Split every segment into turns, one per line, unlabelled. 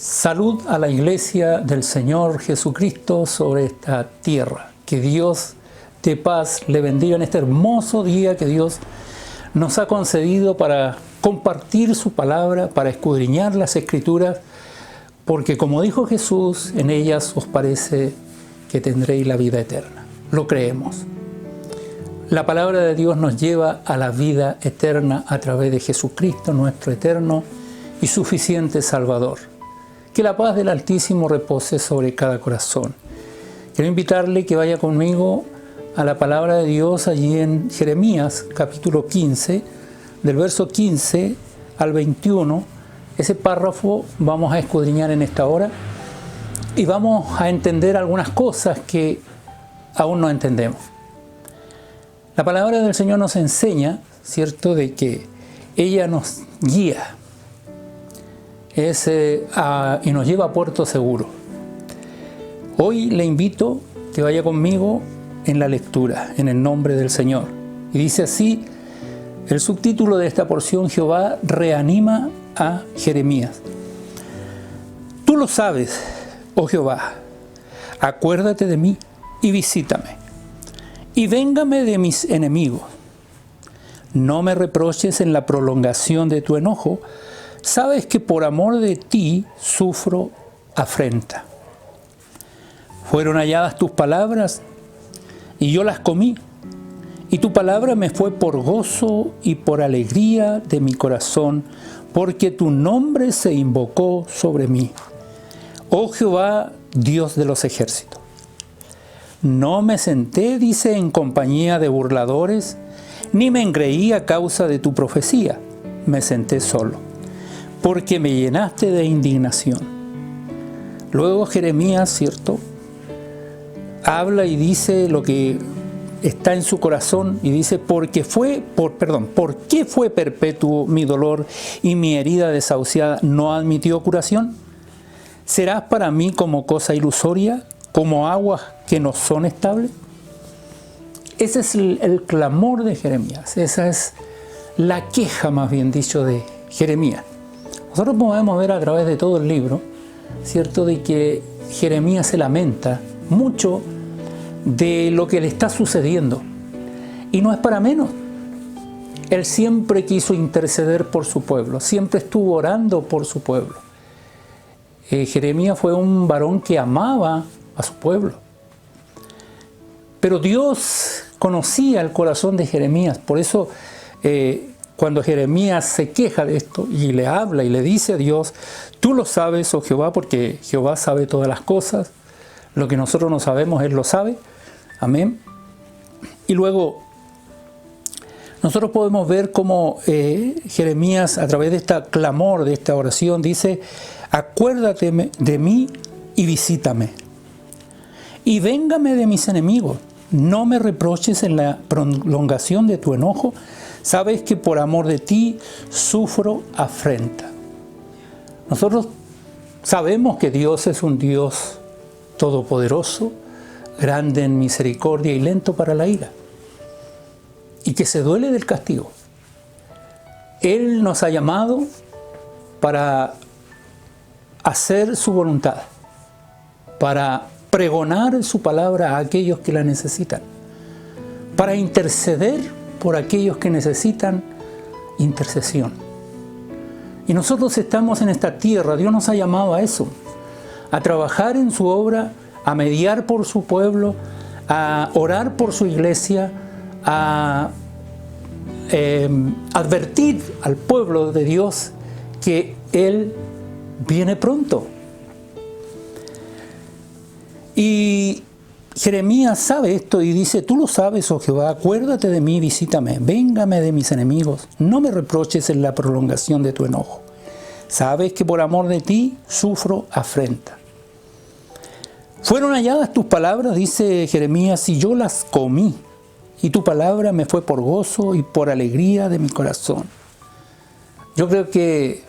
Salud a la Iglesia del Señor Jesucristo sobre esta tierra. Que Dios de paz le bendiga en este hermoso día que Dios nos ha concedido para compartir su palabra, para escudriñar las Escrituras, porque como dijo Jesús, en ellas os parece que tendréis la vida eterna. Lo creemos. La palabra de Dios nos lleva a la vida eterna a través de Jesucristo, nuestro eterno y suficiente Salvador. Que la paz del Altísimo repose sobre cada corazón. Quiero invitarle que vaya conmigo a la palabra de Dios allí en Jeremías, capítulo 15, del verso 15 al 21. Ese párrafo vamos a escudriñar en esta hora y vamos a entender algunas cosas que aún no entendemos. La palabra del Señor nos enseña, ¿cierto?, de que ella nos guía y nos lleva a puerto seguro. Hoy le invito que vaya conmigo en la lectura, en el nombre del Señor. Y dice así el subtítulo de esta porción: Jehová reanima a Jeremías. Tú lo sabes, oh Jehová, acuérdate de mí y visítame, y véngame de mis enemigos. No me reproches en la prolongación de tu enojo. Sabes que por amor de ti sufro afrenta. Fueron halladas tus palabras y yo las comí, y tu palabra me fue por gozo y por alegría de mi corazón, porque tu nombre se invocó sobre mí. Oh Jehová, Dios de los ejércitos. No me senté, dice, en compañía de burladores, ni me engreí a causa de tu profecía. Me senté solo, porque me llenaste de indignación. Luego Jeremías, ¿cierto?, habla y dice lo que está en su corazón y dice: ¿por qué fue perpetuo mi dolor y mi herida desahuciada no admitió curación? ¿Serás para mí como cosa ilusoria, como aguas que no son estables? Ese es el clamor de Jeremías, esa es la queja, más bien dicho, de Jeremías. Nosotros podemos ver a través de todo el libro, ¿cierto?, de que Jeremías se lamenta mucho de lo que le está sucediendo. Y no es para menos. Él siempre quiso interceder por su pueblo, siempre estuvo orando por su pueblo. Jeremías fue un varón que amaba a su pueblo. Pero Dios conocía el corazón de Jeremías, por eso cuando Jeremías se queja de esto y le habla y le dice a Dios: tú lo sabes, oh Jehová, porque Jehová sabe todas las cosas, lo que nosotros no sabemos, Él lo sabe. Amén. Y luego nosotros podemos ver cómo Jeremías, a través de este clamor, de esta oración, dice: acuérdate de mí y visítame, y véngame de mis enemigos. No me reproches en la prolongación de tu enojo. Sabes que por amor de ti sufro afrenta. Nosotros sabemos que Dios es un Dios todopoderoso, grande en misericordia y lento para la ira, y que se duele del castigo. Él nos ha llamado para hacer su voluntad, para pregonar su palabra a aquellos que la necesitan, para interceder por aquellos que necesitan intercesión. Y nosotros estamos en esta tierra, Dios nos ha llamado a eso, a trabajar en su obra, a mediar por su pueblo, a orar por su iglesia, a advertir al pueblo de Dios que Él viene pronto. Y Jeremías sabe esto y dice: tú lo sabes, oh Jehová, acuérdate de mí, visítame, véngame de mis enemigos, no me reproches en la prolongación de tu enojo. Sabes que por amor de ti sufro afrenta. Fueron halladas tus palabras, dice Jeremías, y yo las comí, y tu palabra me fue por gozo y por alegría de mi corazón. Yo creo que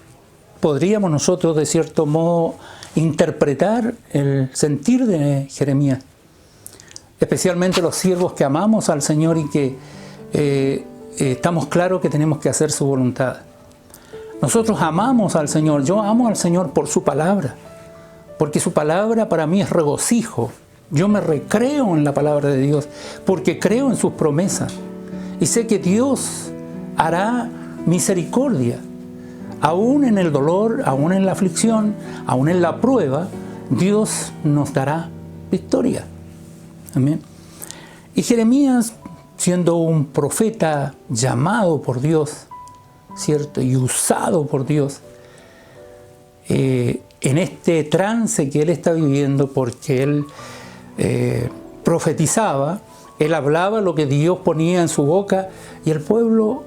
podríamos nosotros, de cierto modo, interpretar el sentir de Jeremías, especialmente los siervos que amamos al Señor y que estamos claros que tenemos que hacer su voluntad. Nosotros amamos al Señor. Yo amo al Señor por su palabra, porque su palabra para mí es regocijo. Yo me recreo en la palabra de Dios, porque creo en sus promesas. Y sé que Dios hará misericordia. Aún en el dolor, aún en la aflicción, aún en la prueba, Dios nos dará victoria. Amén. Y Jeremías, siendo un profeta llamado por Dios, ¿cierto? Y usado por Dios, en este trance que él está viviendo, porque él profetizaba, él hablaba lo que Dios ponía en su boca y el pueblo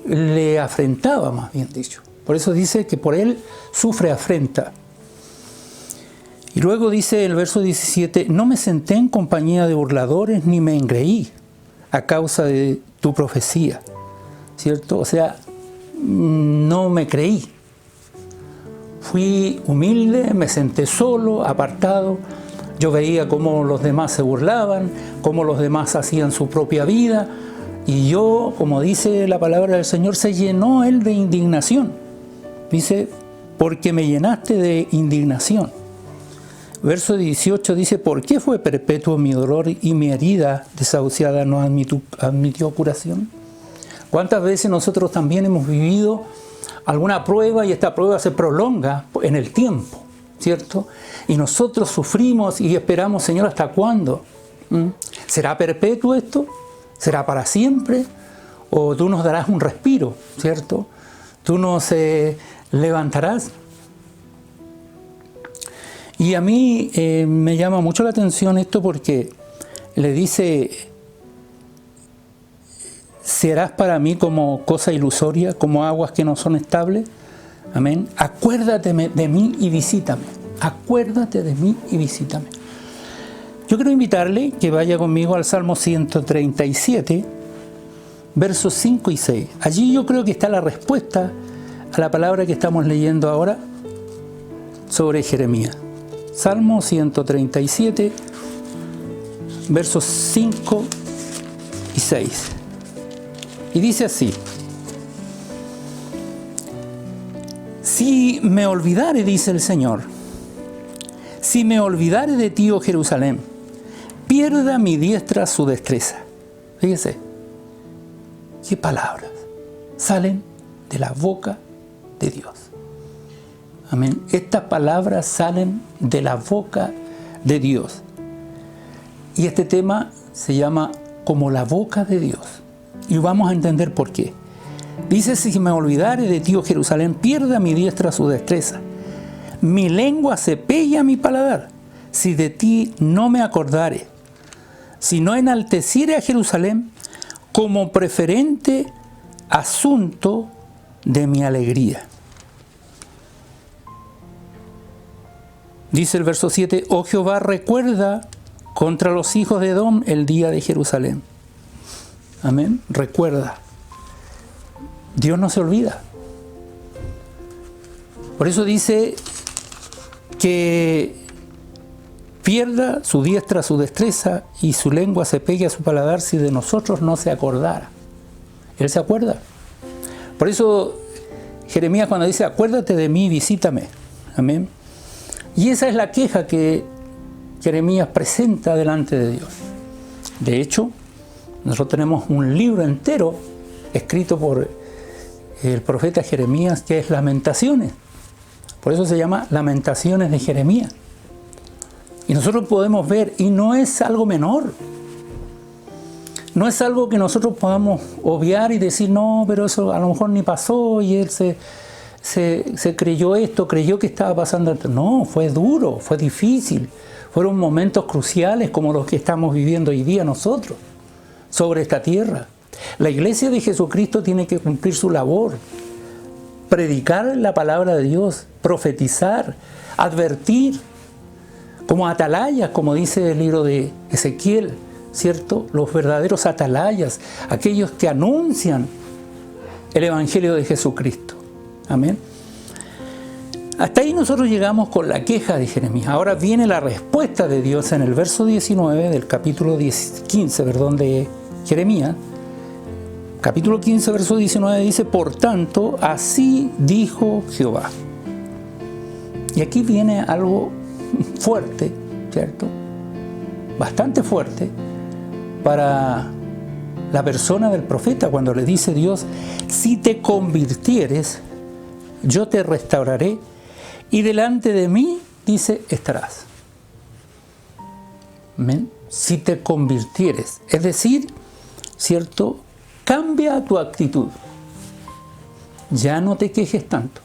le afrentaba, más bien dicho. Por eso dice que por él sufre afrenta. Y luego dice el verso 17, no me senté en compañía de burladores ni me engreí a causa de tu profecía, ¿cierto? O sea, no me creí. Fui humilde, me senté solo, apartado. Yo veía cómo los demás se burlaban, cómo los demás hacían su propia vida. Y yo, como dice la palabra del Señor, se llenó él de indignación. Dice, porque me llenaste de indignación. Verso 18 dice, ¿por qué fue perpetuo mi dolor y mi herida desahuciada no admitió curación? ¿Cuántas veces nosotros también hemos vivido alguna prueba y esta prueba se prolonga en el tiempo, ¿cierto? Y nosotros sufrimos y esperamos, Señor, ¿hasta cuándo? ¿Será perpetuo esto? ¿Será para siempre? ¿O tú nos darás un respiro, ¿cierto? ¿Tú nos levantarás? Y a mí me llama mucho la atención esto porque le dice, serás para mí como cosa ilusoria, como aguas que no son estables. Amén. Acuérdate de mí y visítame. Acuérdate de mí y visítame. Yo quiero invitarle que vaya conmigo al Salmo 137, versos 5 y 6. Allí yo creo que está la respuesta a la palabra que estamos leyendo ahora sobre Jeremías. Salmo 137, versos 5 y 6. Y dice así: si me olvidare, dice el Señor, si me olvidare de ti, oh Jerusalén, pierda mi diestra su destreza. Fíjese, qué palabras salen de la boca de Dios. Amén. Estas palabras salen de la boca de Dios. Y este tema se llama como la boca de Dios. Y vamos a entender por qué. Dice, si me olvidare de ti, oh Jerusalén, pierda mi diestra su destreza. Mi lengua se pegue a mi paladar, si de ti no me acordare. Si no enalteciere a Jerusalén como preferente asunto de mi alegría. Dice el verso 7, oh Jehová, recuerda contra los hijos de Edom el día de Jerusalén. Amén. Recuerda. Dios no se olvida. Por eso dice que pierda su diestra su destreza y su lengua se pegue a su paladar si de nosotros no se acordara. Él se acuerda. Por eso Jeremías cuando dice, acuérdate de mí, visítame. Amén. Y esa es la queja que Jeremías presenta delante de Dios. De hecho, nosotros tenemos un libro entero escrito por el profeta Jeremías que es Lamentaciones. Por eso se llama Lamentaciones de Jeremías. Y nosotros podemos ver, y no es algo menor. No es algo que nosotros podamos obviar y decir, no, pero eso a lo mejor ni pasó y él se creyó esto, creyó que estaba pasando esto. No, fue duro, fue difícil. Fueron momentos cruciales como los que estamos viviendo hoy día nosotros sobre esta tierra. La iglesia de Jesucristo tiene que cumplir su labor. Predicar la palabra de Dios, profetizar, advertir, como atalayas, como dice el libro de Ezequiel, ¿cierto? Los verdaderos atalayas, aquellos que anuncian el Evangelio de Jesucristo. Amén. Hasta ahí nosotros llegamos con la queja de Jeremías. Ahora viene la respuesta de Dios en el verso 19 del capítulo 15, de Jeremías, capítulo 15, verso 19 dice: por tanto, así dijo Jehová. Y aquí viene algo fuerte, ¿cierto? Bastante fuerte para la persona del profeta, cuando le dice Dios: si te convirtieres, yo te restauraré, y delante de mí, dice, estarás. ¿Amén? Si te convirtieres, es decir, ¿cierto? Cambia tu actitud. Ya no te quejes tanto.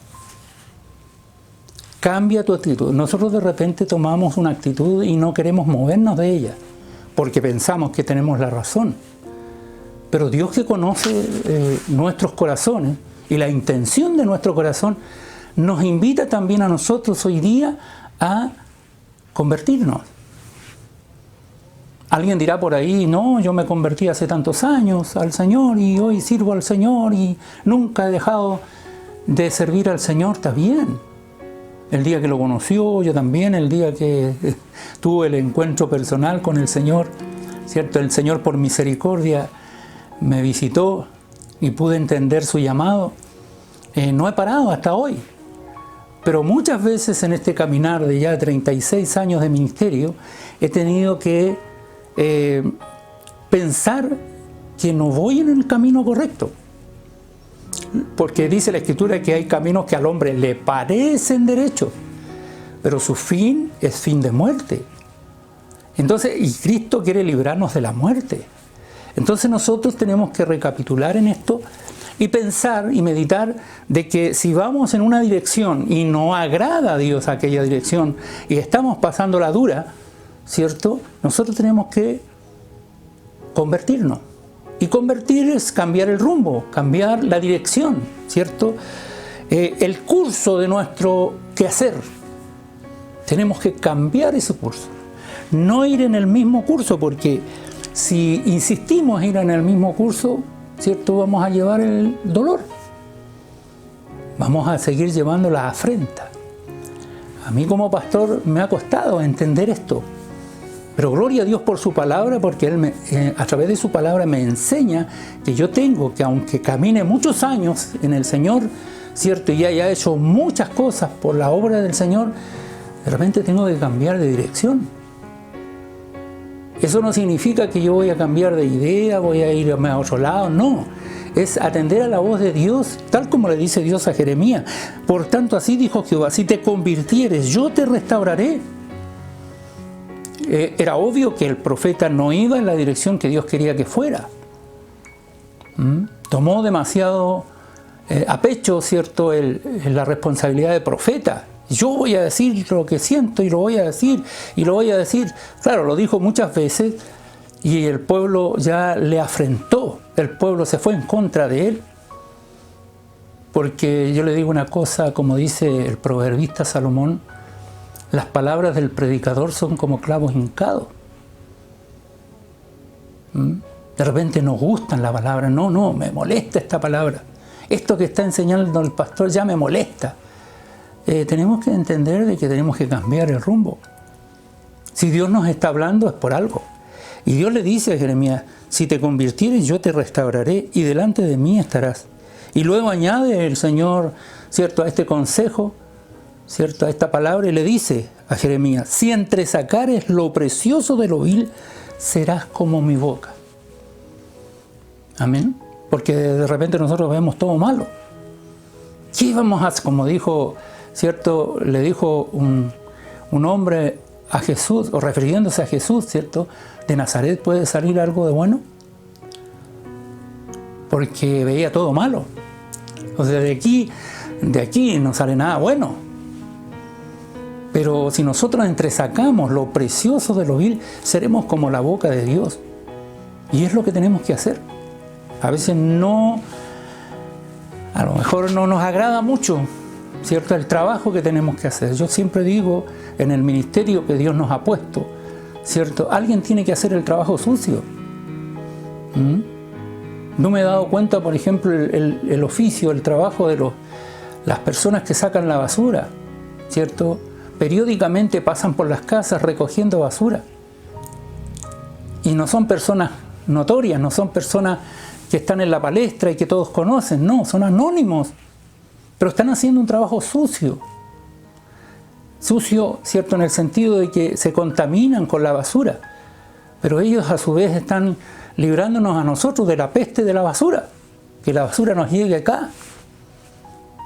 Cambia tu actitud. Nosotros de repente tomamos una actitud y no queremos movernos de ella, porque pensamos que tenemos la razón. Pero Dios, que conoce nuestros corazones y la intención de nuestro corazón, nos invita también a nosotros hoy día a convertirnos. Alguien dirá por ahí: no, yo me convertí hace tantos años al Señor y hoy sirvo al Señor y nunca he dejado de servir al Señor. Está bien. El día que lo conoció, yo también, el día que tuve el encuentro personal con el Señor, ¿cierto? El Señor, por misericordia, me visitó y pude entender su llamado. No he parado hasta hoy. Pero muchas veces en este caminar de ya 36 años de ministerio, he tenido que pensar que no voy en el camino correcto. Porque dice la Escritura que hay caminos que al hombre le parecen derechos, pero su fin es fin de muerte. Entonces, y Cristo quiere librarnos de la muerte. Entonces nosotros tenemos que recapitular en esto y pensar y meditar de que si vamos en una dirección y no agrada a Dios aquella dirección y estamos pasando la dura, ¿cierto? Nosotros tenemos que convertirnos. Y convertir es cambiar el rumbo, cambiar la dirección, ¿cierto? El curso de nuestro quehacer. Tenemos que cambiar ese curso. No ir en el mismo curso, porque si insistimos en ir en el mismo curso, ¿cierto? Vamos a llevar el dolor. Vamos a seguir llevando la afrenta. A mí como pastor me ha costado entender esto. Pero gloria a Dios por su palabra, porque Él a través de su palabra me enseña que yo tengo que, aunque camine muchos años en el Señor, ¿cierto? Y haya hecho muchas cosas por la obra del Señor, de repente tengo que cambiar de dirección. Eso no significa que yo voy a cambiar de idea, voy a irme a otro lado, no. Es atender a la voz de Dios, tal como le dice Dios a Jeremías. Por tanto, así dijo Jehová: si te convirtieres, yo te restauraré. Era obvio que el profeta no iba en la dirección que Dios quería que fuera. Tomó demasiado a pecho, ¿cierto?, la responsabilidad de profeta. Yo voy a decir lo que siento y lo voy a decir y lo voy a decir. Claro, lo dijo muchas veces y el pueblo ya le afrentó. El pueblo se fue en contra de él. Porque yo le digo una cosa, como dice el proverbista Salomón: las palabras del predicador son como clavos hincados. De repente nos gustan la palabra. No, me molesta esta palabra. Esto que está enseñando el pastor ya me molesta. Tenemos que entender de que tenemos que cambiar el rumbo. Si Dios nos está hablando es por algo. Y Dios le dice a Jeremías: si te convirtieres, yo te restauraré y delante de mí estarás. Y luego añade el Señor, ¿cierto?, a este consejo, ¿cierto?, a esta palabra, y le dice a Jeremías: si entresacares lo precioso de lo vil, serás como mi boca. Amén. Porque de repente nosotros vemos todo malo. ¿Qué vamos a hacer? Como dijo, ¿cierto?, le dijo un hombre a Jesús, o refiriéndose a Jesús, ¿cierto?, ¿de Nazaret puede salir algo de bueno? Porque veía todo malo. O sea, de aquí no sale nada bueno. Pero si nosotros entresacamos lo precioso de lo vil, seremos como la boca de Dios. Y es lo que tenemos que hacer. A veces a lo mejor no nos agrada mucho, ¿cierto?, el trabajo que tenemos que hacer. Yo siempre digo, en el ministerio que Dios nos ha puesto, ¿cierto?, alguien tiene que hacer el trabajo sucio. No me he dado cuenta, por ejemplo, el oficio, el trabajo de las personas que sacan la basura, ¿cierto? Periódicamente pasan por las casas recogiendo basura. Y no son personas notorias, no son personas que están en la palestra y que todos conocen. No, son anónimos, pero están haciendo un trabajo sucio. Sucio, ¿cierto?, en el sentido de que se contaminan con la basura, pero ellos a su vez están librándonos a nosotros de la peste de la basura, que la basura nos llegue acá.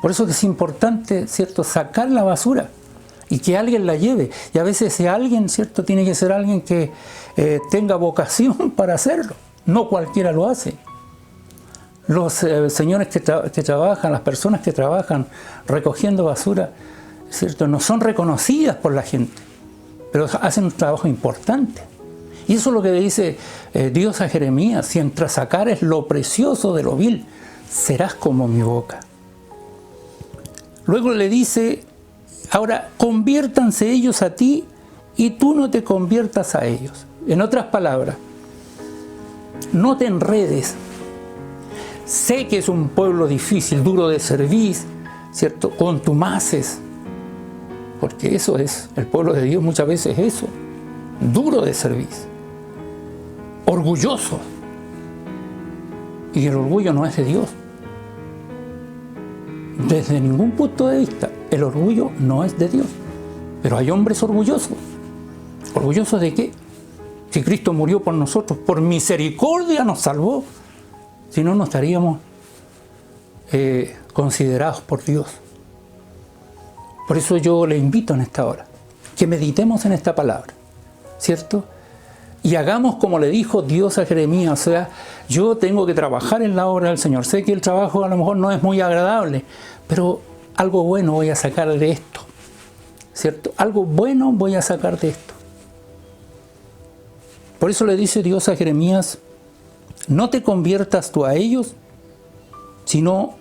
Por eso que es importante, ¿cierto?, sacar la basura y que alguien la lleve. Y a veces ese alguien, ¿cierto?, tiene que ser alguien que tenga vocación para hacerlo. No cualquiera lo hace. Los señores que trabajan, las personas que trabajan recogiendo basura, ¿cierto?, no son reconocidas por la gente, pero hacen un trabajo importante. Y eso es lo que dice Dios a Jeremías: si mientras sacares lo precioso de lo vil, serás como mi boca. Luego le dice: ahora conviértanse ellos a ti y tú no te conviertas a ellos. En otras palabras, no te enredes. Sé que es un pueblo difícil, duro de servir, ¿cierto?, contumaces, porque eso es, el pueblo de Dios muchas veces es eso, duro de servir, orgulloso, y el orgullo no es de Dios. Desde ningún punto de vista, el orgullo no es de Dios. Pero hay hombres orgullosos. ¿Orgullosos de qué? Si Cristo murió por nosotros, por misericordia nos salvó, si no, no estaríamos considerados por Dios. Por eso yo le invito en esta hora, que meditemos en esta palabra, ¿cierto? Y hagamos como le dijo Dios a Jeremías: o sea, yo tengo que trabajar en la obra del Señor. Sé que el trabajo a lo mejor no es muy agradable, pero algo bueno voy a sacar de esto, ¿cierto? Algo bueno voy a sacar de esto. Por eso le dice Dios a Jeremías: no te conviertas tú a ellos, sino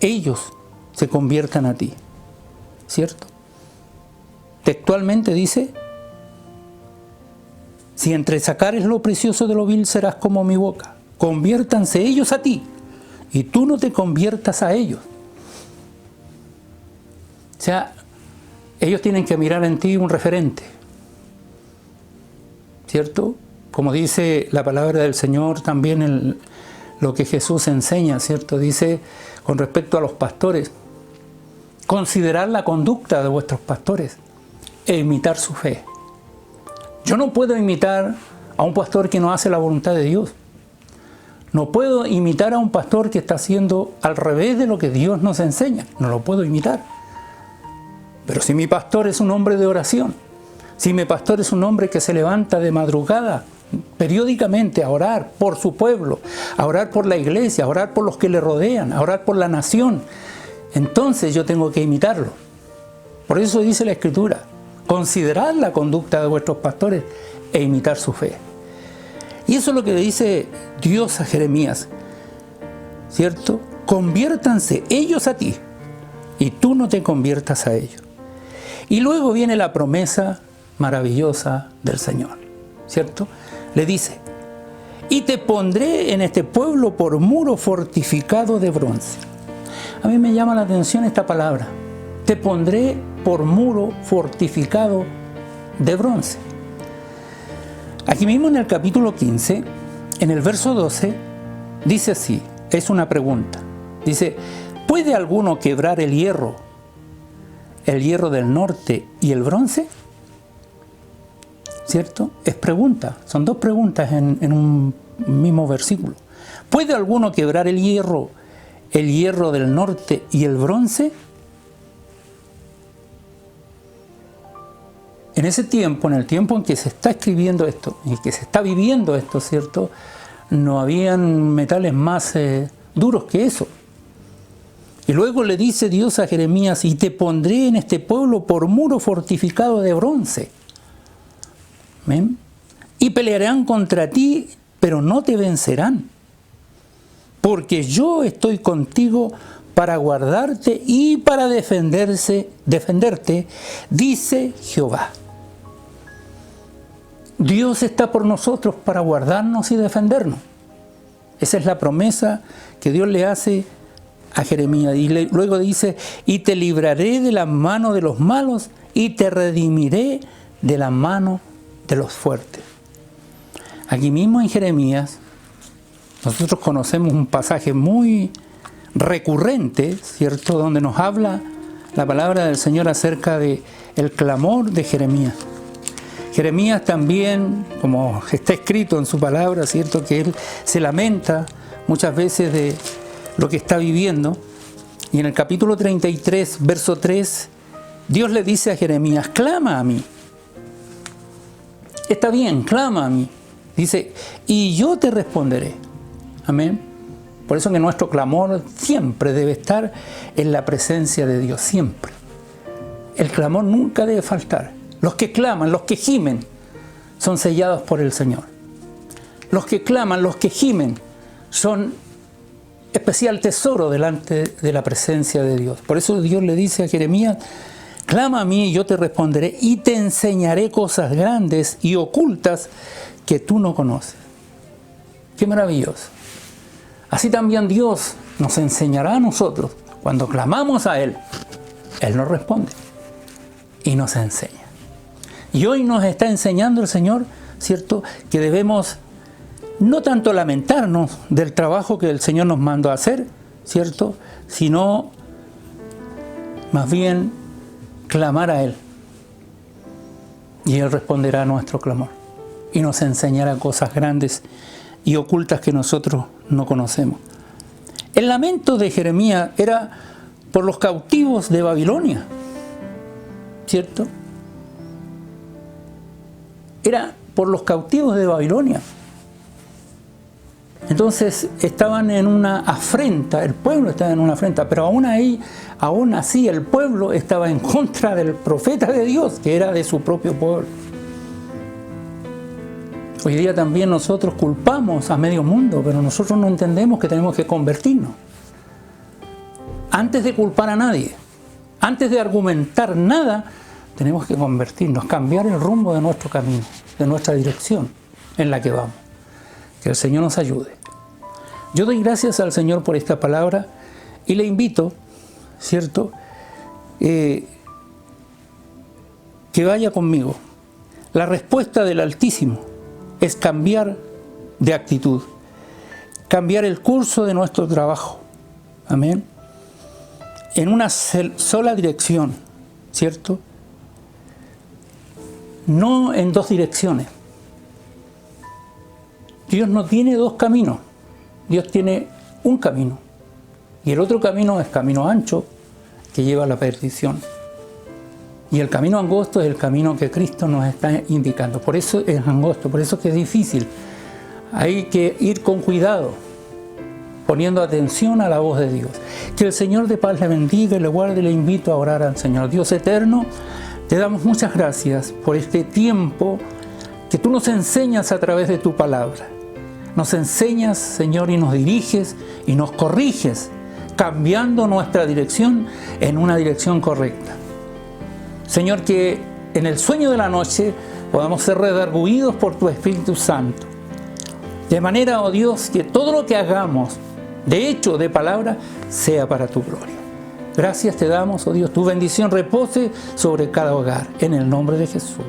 ellos se conviertan a ti, ¿cierto? Textualmente dice: si entre sacares lo precioso de lo vil, serás como mi boca. Conviértanse ellos a ti y tú no te conviertas a ellos. O sea, ellos tienen que mirar en ti un referente, ¿cierto? Como dice la palabra del Señor, también lo que Jesús enseña, ¿cierto? Dice con respecto a los pastores: considerad la conducta de vuestros pastores e imitar su fe. Yo no puedo imitar a un pastor que no hace la voluntad de Dios. No puedo imitar a un pastor que está haciendo al revés de lo que Dios nos enseña. No lo puedo imitar. Pero si mi pastor es un hombre de oración, si mi pastor es un hombre que se levanta de madrugada periódicamente a orar por su pueblo, a orar por la iglesia, a orar por los que le rodean, a orar por la nación, entonces yo tengo que imitarlo. Por eso dice la Escritura: considerad la conducta de vuestros pastores e imitar su fe. Y eso es lo que le dice Dios a Jeremías, ¿cierto? Conviértanse ellos a ti y tú no te conviertas a ellos. Y luego viene la promesa maravillosa del Señor, ¿cierto? Le dice: y te pondré en este pueblo por muro fortificado de bronce. A mí me llama la atención esta palabra: te pondré por muro fortificado de bronce. Aquí mismo en el capítulo 15, en el verso 12, dice así, es una pregunta. Dice: ¿puede alguno quebrar el hierro del norte y el bronce? ¿Cierto? Es pregunta, son dos preguntas en un mismo versículo. ¿Puede alguno quebrar el hierro del norte y el bronce? En ese tiempo, en el tiempo en que se está escribiendo esto, en que se está viviendo esto, ¿cierto?, no habían metales más duros que eso. Y luego le dice Dios a Jeremías: y te pondré en este pueblo por muro fortificado de bronce. ¿Ven? Y pelearán contra ti, pero no te vencerán, porque yo estoy contigo para guardarte y para defenderte, dice Jehová. Dios está por nosotros para guardarnos y defendernos. Esa es la promesa que Dios le hace a Jeremías. Y luego dice: y te libraré de la mano de los malos y te redimiré de la mano de los fuertes. Aquí mismo en Jeremías Nosotros conocemos un pasaje muy recurrente, ¿cierto?, donde nos habla la palabra del Señor acerca de el clamor de Jeremías. Jeremías también, como está escrito en su palabra, ¿cierto?, que él se lamenta muchas veces de lo que está viviendo. Y en el capítulo 33, verso 3, Dios le dice a Jeremías: clama a mí. Está bien, clama a mí. Dice, y yo te responderé. Amén. Por eso que nuestro clamor siempre debe estar en la presencia de Dios, siempre. El clamor nunca debe faltar. Los que claman, los que gimen, son sellados por el Señor. Los que claman, los que gimen, son especial tesoro delante de la presencia de Dios. Por eso Dios le dice a Jeremías: clama a mí y yo te responderé y te enseñaré cosas grandes y ocultas que tú no conoces. ¡Qué maravilloso! Así también Dios nos enseñará a nosotros. Cuando clamamos a Él, Él nos responde y nos enseña. Y hoy nos está enseñando el Señor, ¿cierto?, que debemos no tanto lamentarnos del trabajo que el Señor nos mandó a hacer, ¿cierto?, sino más bien clamar a Él. Y Él responderá a nuestro clamor y nos enseñará cosas grandes y ocultas que nosotros no conocemos. El lamento de Jeremías era por los cautivos de Babilonia, ¿cierto? Era por los cautivos de Babilonia. Entonces estaban en una afrenta, el pueblo estaba en una afrenta, pero aún así el pueblo estaba en contra del profeta de Dios, que era de su propio pueblo. Hoy día también nosotros culpamos a medio mundo, pero nosotros no entendemos que tenemos que convertirnos. Antes de culpar a nadie, antes de argumentar nada, tenemos que convertirnos, cambiar el rumbo de nuestro camino, de nuestra dirección en la que vamos. Que el Señor nos ayude. Yo doy gracias al Señor por esta palabra y le invito, ¿cierto?, que vaya conmigo. La respuesta del Altísimo es cambiar de actitud, cambiar el curso de nuestro trabajo. Amén. En una sola dirección, ¿cierto? No en dos direcciones. Dios no tiene dos caminos, Dios tiene un camino. Y el otro camino es camino ancho, que lleva a la perdición. Y el camino angosto es el camino que Cristo nos está indicando. Por eso es angosto, por eso es que es difícil. Hay que ir con cuidado, poniendo atención a la voz de Dios. Que el Señor de paz le bendiga y le guarde. Le invito a orar al Señor. Dios eterno, te damos muchas gracias por este tiempo que tú nos enseñas a través de tu palabra. Nos enseñas, Señor, y nos diriges y nos corriges, cambiando nuestra dirección en una dirección correcta. Señor, que en el sueño de la noche podamos ser redarguidos por tu Espíritu Santo. De manera, oh Dios, que todo lo que hagamos, de hecho, de palabra, sea para tu gloria. Gracias te damos, oh Dios, tu bendición repose sobre cada hogar, en el nombre de Jesús.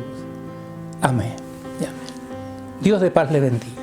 Amén y amén. Dios de paz le bendiga.